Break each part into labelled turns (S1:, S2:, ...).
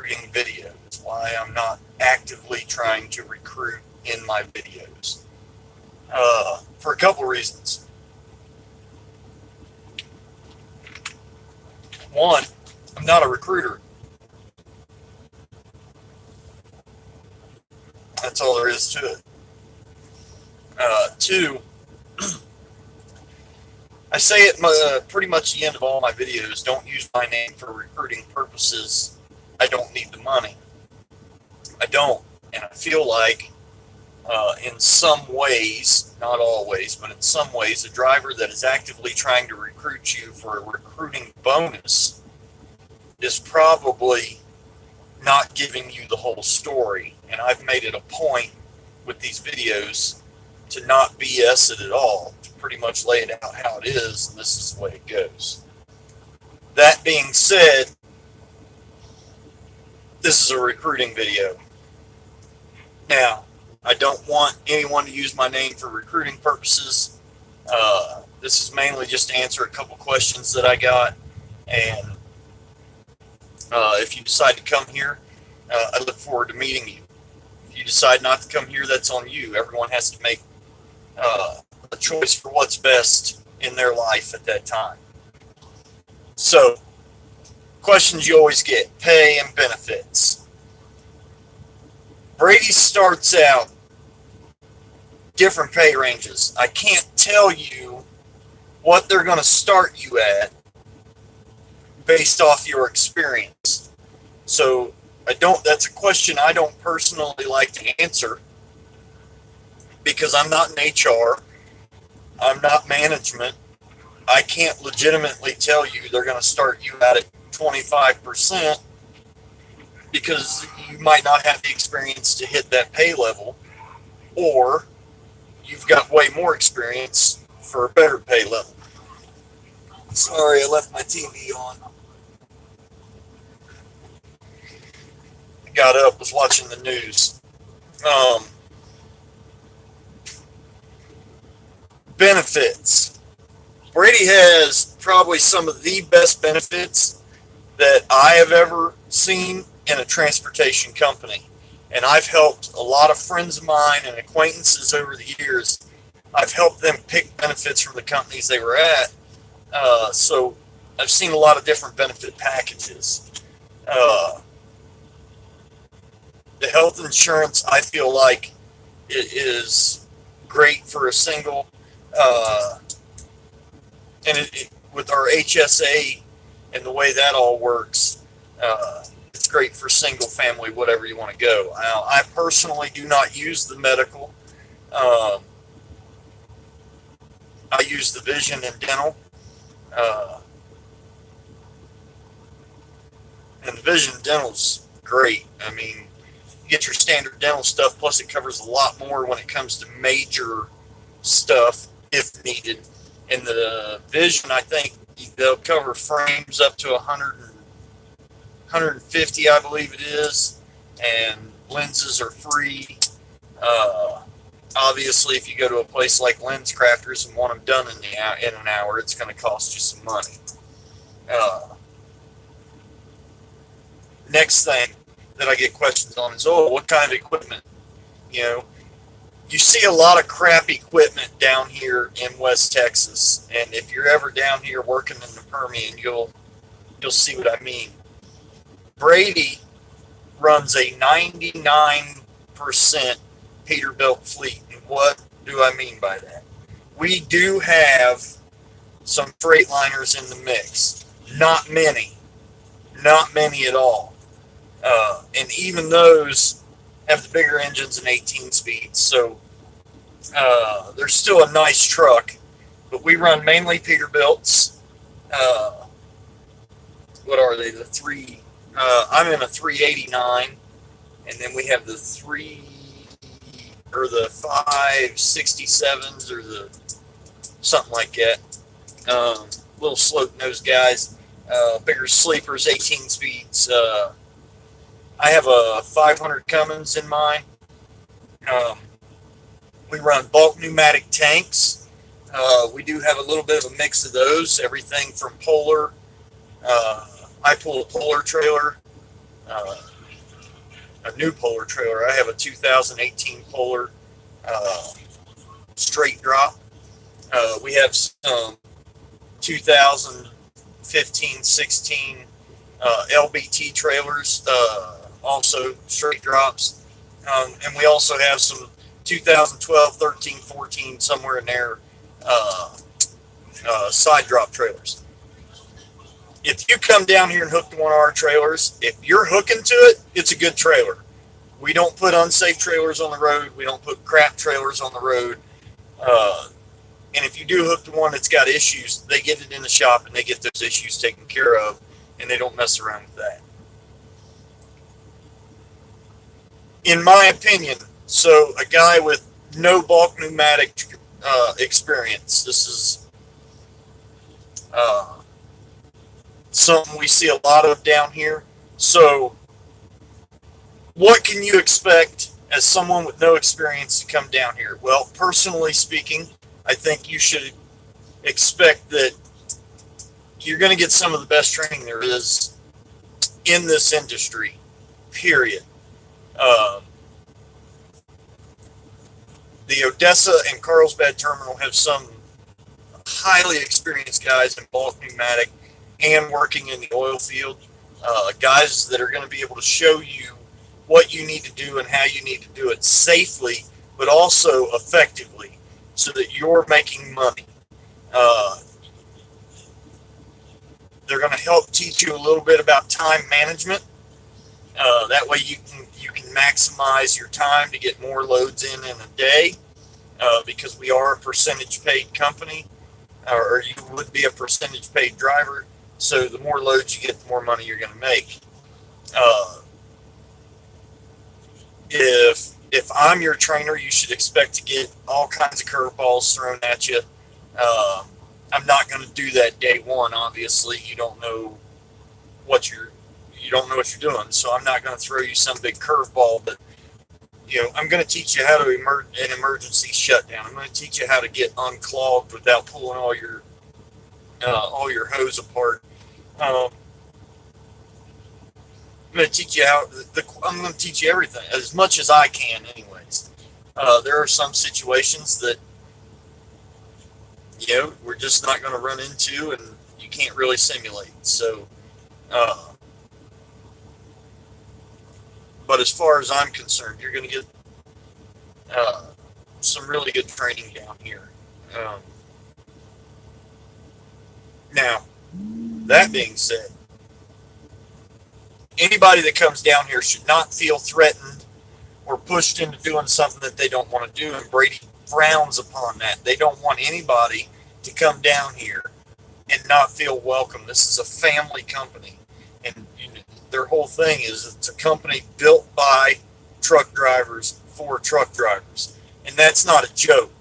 S1: recruiting videos, why I'm not actively trying to recruit in my videos. For a couple reasons. One, I'm not a recruiter. That's all there is to it. Two, I say it pretty much the end of all my videos, don't use my name for recruiting purposes. I don't need the money. I don't. And I feel like in some ways, not always, but in some ways, a driver that is actively trying to recruit you for a recruiting bonus is probably not giving you the whole story. And I've made it a point with these videos to not BS it at all, to pretty much lay it out how it is, and this is the way it goes. That being said, this is a recruiting video. Now, I don't want anyone to use my name for recruiting purposes. This is mainly just to answer a couple questions that I got, and if you decide to come here, I look forward to meeting you. If you decide not to come here, that's on you. Everyone has to make a choice for what's best in their life at that time. So, questions you always get: pay and benefits. Brady starts out different pay ranges. I can't tell you what they're going to start you at based off your experience. So that's a question I don't personally like to answer, because I'm not in HR, I'm not management. I can't legitimately tell you they're going to start you out at 25%, because you might not have the experience to hit that pay level, or you've got way more experience for a better pay level. Sorry, I left my TV on. I got up, was watching the news. Benefits. Brady has probably some of the best benefits that I have ever seen in a transportation company. And I've helped a lot of friends of mine and acquaintances over the years. I've helped them pick benefits from the companies they were at. So I've seen a lot of different benefit packages. The health insurance, I feel like it is great for a single. And with our HSA and the way that all works, it's great for single family, whatever you want to go. I personally do not use the medical. I use the vision and dental. And the vision and dental's great. I mean, you get your standard dental stuff, plus it covers a lot more when it comes to major stuff if needed. In the vision, I think they'll cover frames up to 150, I believe it is, and lenses are free. Obviously, if you go to a place like Lens Crafters and want them done in an hour, it's going to cost you some money. Next thing that I get questions on is, what kind of equipment? You know, you see a lot of crap equipment down here in West Texas, and if you're ever down here working in the Permian, you'll see what I mean. Brady runs a 99% Peterbilt fleet, and what do I mean by that? We do have some Freightliners in the mix. Not many at all. And even those have the bigger engines and 18 speeds, so they're still a nice truck, but we run mainly Peterbilts. What are they? I'm in a 389, and then we have the 567s or the something like that. Little slope nose guys, bigger sleepers, 18 speeds. I have a 500 Cummins in mine. We run bulk pneumatic tanks. We do have a little bit of a mix of those, everything from Polar. I pull a Polar trailer. a new Polar trailer. I have a 2018 Polar straight drop. We have some 2015-16 LBT trailers, also straight drops. And we also have some 2012, 13, 14, somewhere in there, side drop trailers. If you come down here and hook to one of our trailers, if you're hooking to it, it's a good trailer. We don't put unsafe trailers on the road. We don't put crap trailers on the road. And if you do hook to one that's got issues, they get it in the shop and they get those issues taken care of, and they don't mess around with that. In my opinion, so a guy with no bulk pneumatic experience, this is something we see a lot of down here. So what can you expect as someone with no experience to come down here? Well, personally speaking, I think you should expect that you're going to get some of the best training there is in this industry, period. The Odessa and Carlsbad terminal have some highly experienced guys in bulk pneumatic and working in the oil field, guys that are going to be able to show you what you need to do and how you need to do it safely, but also effectively, so that you're making money. They're going to help teach you a little bit about time management. That way you can maximize your time to get more loads in a day, because we are a percentage paid company, or you would be a percentage paid driver. So the more loads you get, the more money you're going to make. If I'm your trainer, you should expect to get all kinds of curveballs thrown at you. I'm not going to do that day one. Obviously, you don't know what you're doing, so I'm not going to throw you some big curveball. But I'm going to teach you how to an emergency shutdown. I'm going to teach you how to get unclogged without pulling all your hose apart. I'm going to teach you I'm going to teach you everything as much as I can, anyways. There are some situations that we're just not going to run into, and you can't really simulate. So, but as far as I'm concerned, you're going to get some really good training down here. Now, that being said, anybody that comes down here should not feel threatened or pushed into doing something that they don't want to do, and Brady frowns upon that. They don't want anybody to come down here and not feel welcome. This is a family company, and their whole thing is it's a company built by truck drivers for truck drivers, and that's not a joke.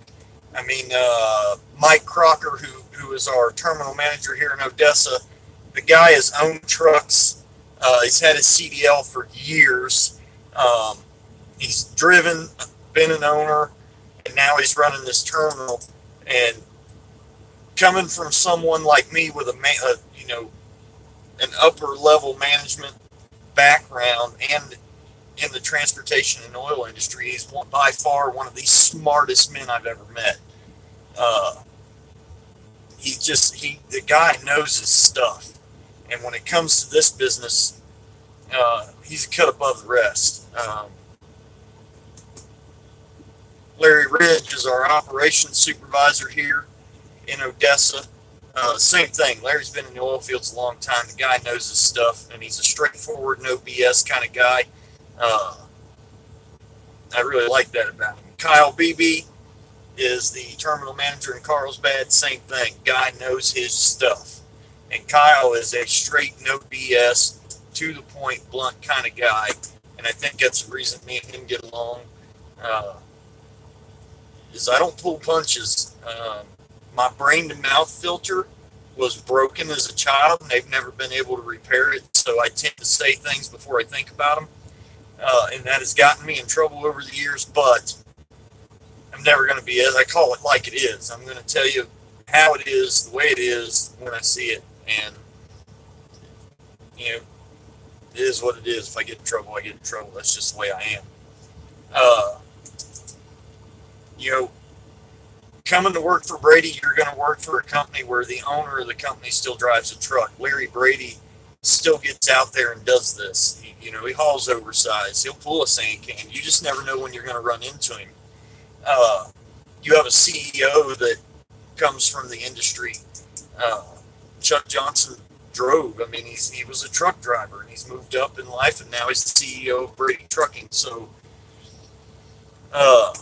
S1: I mean, Mike Crocker, who is our terminal manager here in Odessa, the guy has owned trucks. He's had his CDL for years. He's driven, been an owner, and now he's running this terminal. And coming from someone like me with an upper level management background and in the transportation and oil industry, he's by far one of the smartest men I've ever met. The guy knows his stuff, and when it comes to this business, he's a cut above the rest. Larry Ridge is our operations supervisor here in Odessa. Same thing. Larry's been in the oil fields a long time. The guy knows his stuff, and he's a straightforward, no BS kind of guy. I really like that about him. Kyle Beebe is the terminal manager in Carlsbad. Same thing. Guy knows his stuff. And Kyle is a straight, no BS, to the point, blunt kind of guy. And I think that's the reason me and him get along. Is I don't pull punches. My brain to mouth filter was broken as a child, and they've never been able to repair it. So I tend to say things before I think about them. And that has gotten me in trouble over the years, but I'm never going to be, as I call it, like it is. I'm going to tell you how it is, the way it is, when I see it. And, It is what it is. If I get in trouble, I get in trouble. That's just the way I am. Uh, you know, coming to work for Brady, you're going to work for a company where the owner of the company still drives a truck. Larry Brady still gets out there and does this. He hauls oversized. He'll pull a sand can. You just never know when you're going to run into him. You have a CEO that comes from the industry. Uh, Chuck Johnson drove. I mean, he was a truck driver, and he's moved up in life, and now he's the CEO of Brady Trucking. So, uh,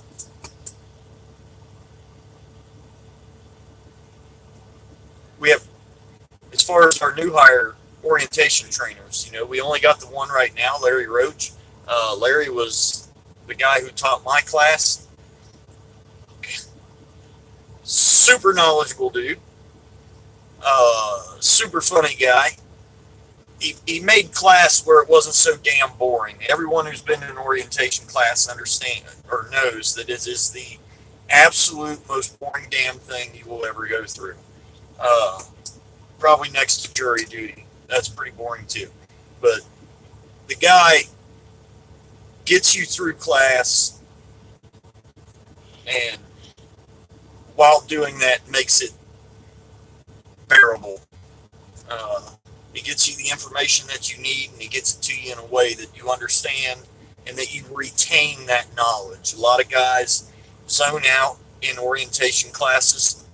S1: we have, as far as our new hire orientation trainers, we only got the one right now, Larry Roach. Larry was the guy who taught my class. Super knowledgeable dude. Super funny guy. He made class where it wasn't so damn boring. Everyone who's been in an orientation class understands or knows that it is the absolute most boring damn thing you will ever go through. Probably next to jury duty. That's pretty boring too. But the guy gets you through class, and while doing that makes it bearable. He gets you the information that you need, and he gets it to you in a way that you understand and that you retain that knowledge. A lot of guys zone out in orientation classes,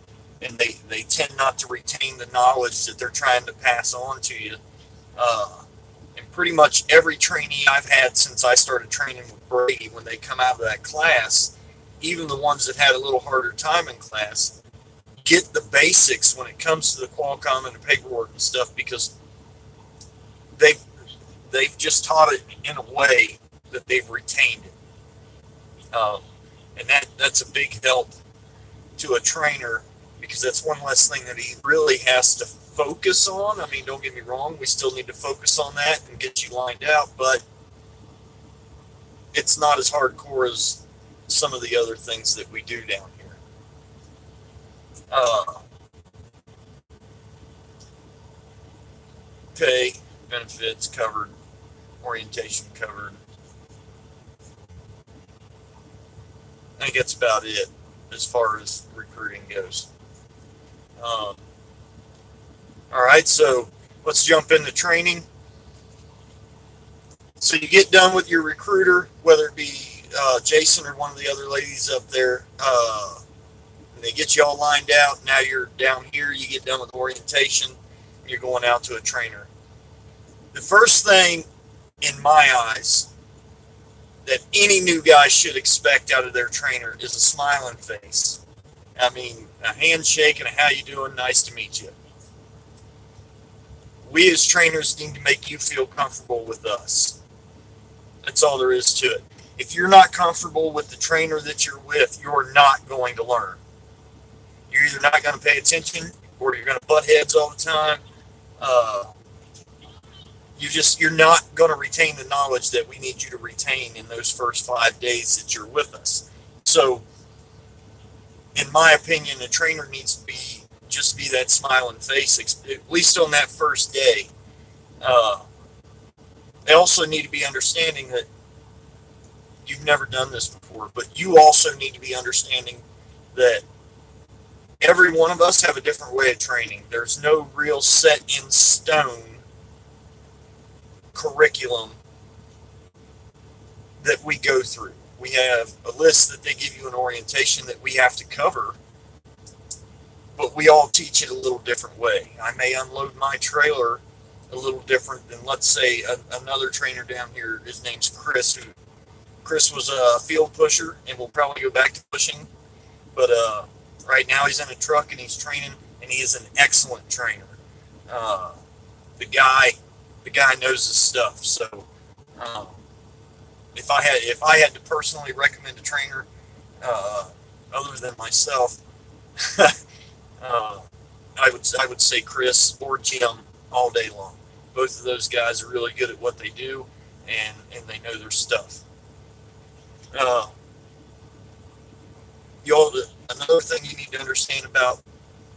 S1: and they tend not to retain the knowledge that they're trying to pass on to you. And pretty much every trainee I've had since I started training with Brady, when they come out of that class, even the ones that had a little harder time in class, get the basics when it comes to the Qualcomm and the paperwork and stuff, because they've just taught it in a way that they've retained it. And that's a big help to a trainer, because that's one less thing that he really has to focus on. I mean, don't get me wrong, we still need to focus on that and get you lined out, but it's not as hardcore as some of the other things that we do down here. Pay, benefits covered, orientation covered. I think that's about it as far as recruiting goes. All right, so let's jump into training. So you get done with your recruiter, whether it be Jason or one of the other ladies up there, and they get you all lined out. Now you're down here, you get done with orientation, and you're going out to a trainer. The first thing, in my eyes, that any new guy should expect out of their trainer is a smiling face. I mean, a handshake and a how you doing, nice to meet you. We as trainers need to make you feel comfortable with us. That's all there is to it. If you're not comfortable with the trainer that you're with, you're not going to learn. You're either not going to pay attention, or you're going to butt heads all the time. You're not going to retain the knowledge that we need you to retain in those first 5 days that you're with us. So, in my opinion, a trainer needs to be that smiling face, at least on that first day. They also need to be understanding that you've never done this before, but you also need to be understanding that every one of us have a different way of training. There's no real set in stone curriculum that we go through. We have a list that they give you an orientation that we have to cover, but we all teach it a little different way. I may unload my trailer a little different than, let's say, another trainer down here. His name's Chris. Chris was a field pusher and will probably go back to pushing, but right now he's in a truck and he's training, and he is an excellent trainer. The guy knows his stuff. So if I had to personally recommend a trainer other than myself, I would say Chris or Jim all day long. Both of those guys are really good at what they do, and they know their stuff. Another thing you need to understand about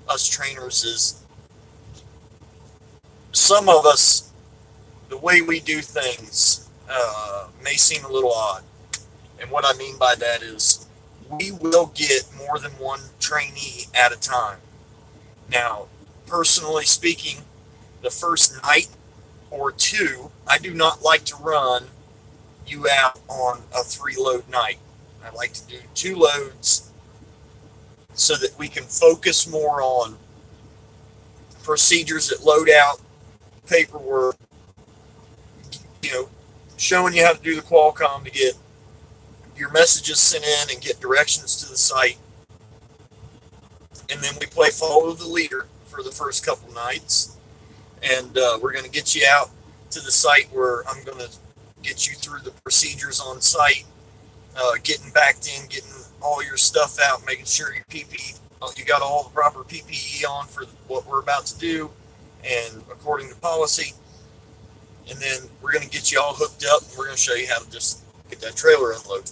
S1: us trainers is some of us the way we do things may seem a little odd. And what I mean by that is we will get more than one trainee at a time. Now, personally speaking, the first night or two, I do not like to run you out on a 3-load night. I like to do 2 loads so that we can focus more on procedures that load out, paperwork, you know, showing you how to do the Qualcomm to get your messages sent in and get directions to the site. And then we play follow the leader for the first couple nights. And we're going to get you out to the site where I'm going to get you through the procedures on site, getting backed in, getting all your stuff out, making sure your PPE, you got all the proper PPE on for what we're about to do and according to policy. And then we're going to get you all hooked up, and we're going to show you how to just get that trailer unloaded.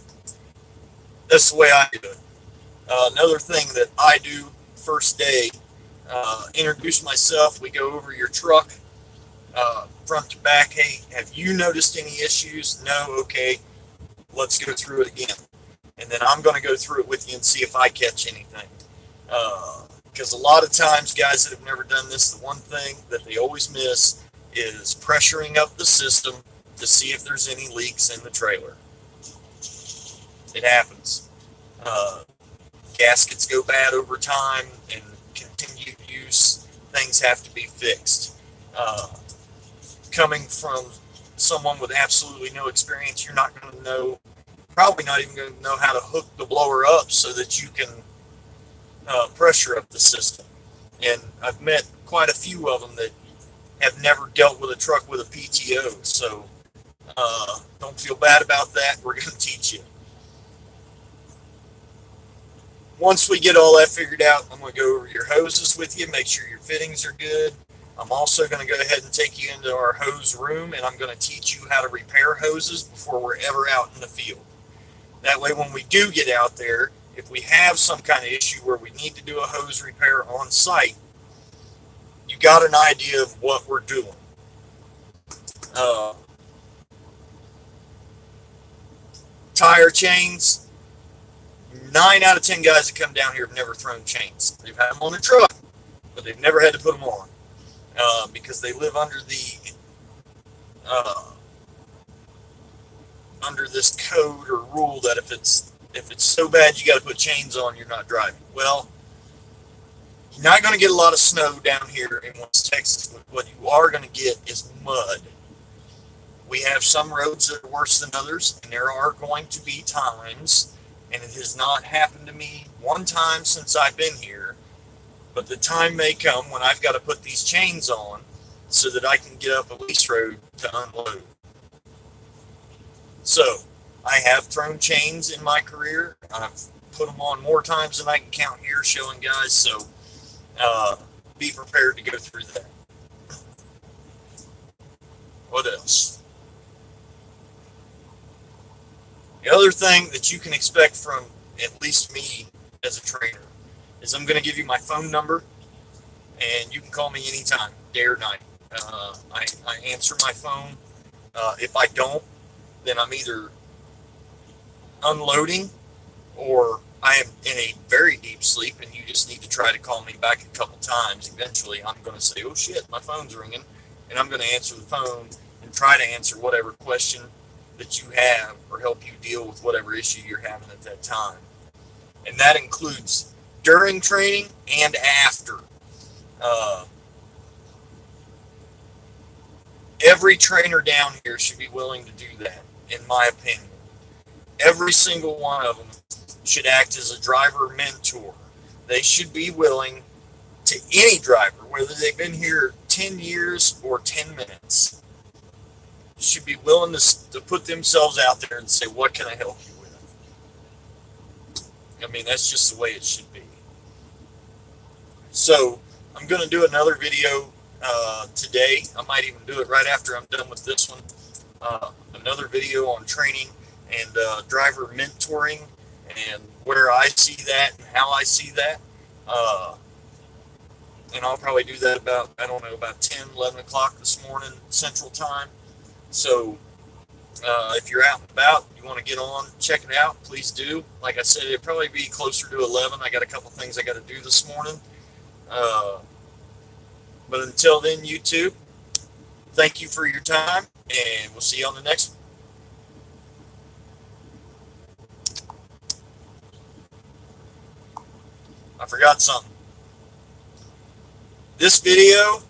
S1: That's the way I do it. Another thing that I do first day, introduce myself. We go over your truck, front to back. Hey, have you noticed any issues? No? Okay, let's go through it again. And then I'm going to go through it with you and see if I catch anything. Because a lot of times, guys that have never done this, the one thing that they always miss is pressuring up the system to see if there's any leaks in the trailer. It happens. Gaskets go bad over time, and continued use, things have to be fixed. Coming from someone with absolutely no experience, you're not going to know, probably not even going to know how to hook the blower up so that you can pressure up the system. And I've met quite a few of them that have never dealt with a truck with a PTO, so don't feel bad about that. We're going to teach you. Once we get all that figured out, I'm going to go over your hoses with you, make sure your fittings are good. I'm also going to go ahead and take you into our hose room, and I'm going to teach you how to repair hoses before we're ever out in the field. That way, when we do get out there, if we have some kind of issue where we need to do a hose repair on site, you got an idea of what we're doing. Tire chains. 9 out of 10 guys that come down here have never thrown chains. They've had them on their truck, but they've never had to put them on because they live under this code or rule that if it's so bad you got to put chains on, you're not driving. Well, you're not going to get a lot of snow down here in West Texas. What you are going to get is mud. We have some roads that are worse than others, and there are going to be times, and it has not happened to me one time since I've been here, but the time may come when I've got to put these chains on so that I can get up a lease road to unload. So, I have thrown chains in my career. I've put them on more times than I can count here showing guys, so be prepared to go through that. What else? The other thing that you can expect from at least me as a trainer is I'm going to give you my phone number, and you can call me anytime, day or night. I answer my phone. If I don't, then I'm either unloading or I am in a very deep sleep, and you just need to try to call me back a couple times. Eventually, I'm going to say, oh shit, my phone's ringing, and I'm going to answer the phone and try to answer whatever question that you have or help you deal with whatever issue you're having at that time. And that includes during training and after. Every trainer down here should be willing to do that, in my opinion. Every single one of them should act as a driver mentor. They should be willing to any driver, whether they've been here 10 years or 10 minutes, should be willing to put themselves out there and say, what can I help you with? I mean, that's just the way it should be. So I'm going to do another video today. I might even do it right after I'm done with this one. Another video on training and driver mentoring and where I see that and how I see that. And I'll probably do that about, I don't know, about 10, 11 o'clock this morning Central Time. So if you're out and about, you want to get on, check it out, please do. Like I said, it'll probably be closer to 11. I got a couple things I got to do this morning. But until then, YouTube, thank you for your time, and we'll see you on the next one. I forgot something. This video,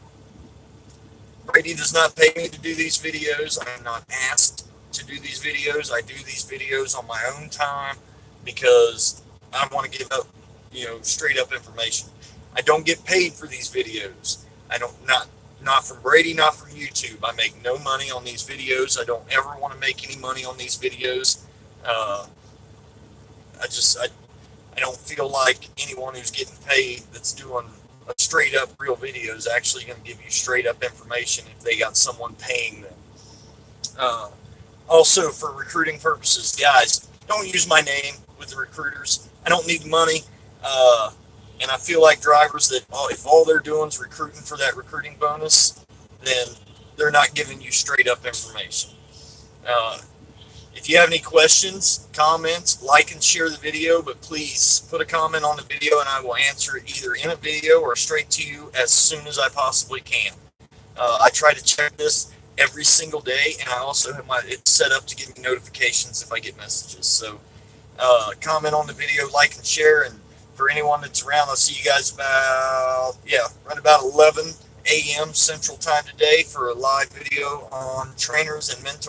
S1: Brady does not pay me to do these videos. I am not asked to do these videos. I do these videos on my own time because I want to give up, straight up information. I don't get paid for these videos. I don't not from Brady, not from YouTube. I make no money on these videos. I don't ever want to make any money on these videos. I don't feel like anyone who's getting paid that's doing a straight up real video is actually going to give you straight up information if they got someone paying them. Also, for recruiting purposes, guys, don't use my name with the recruiters. I don't need money. And I feel like drivers that, if all they're doing is recruiting for that recruiting bonus, then they're not giving you straight up information. If you have any questions, comments, like and share the video, but please put a comment on the video and I will answer it either in a video or straight to you as soon as I possibly can. I try to check this every single day, and I also have it set up to give me notifications if I get messages. So comment on the video, like and share, and for anyone that's around, I'll see you guys right about 11 a.m. Central Time today for a live video on trainers and mentors.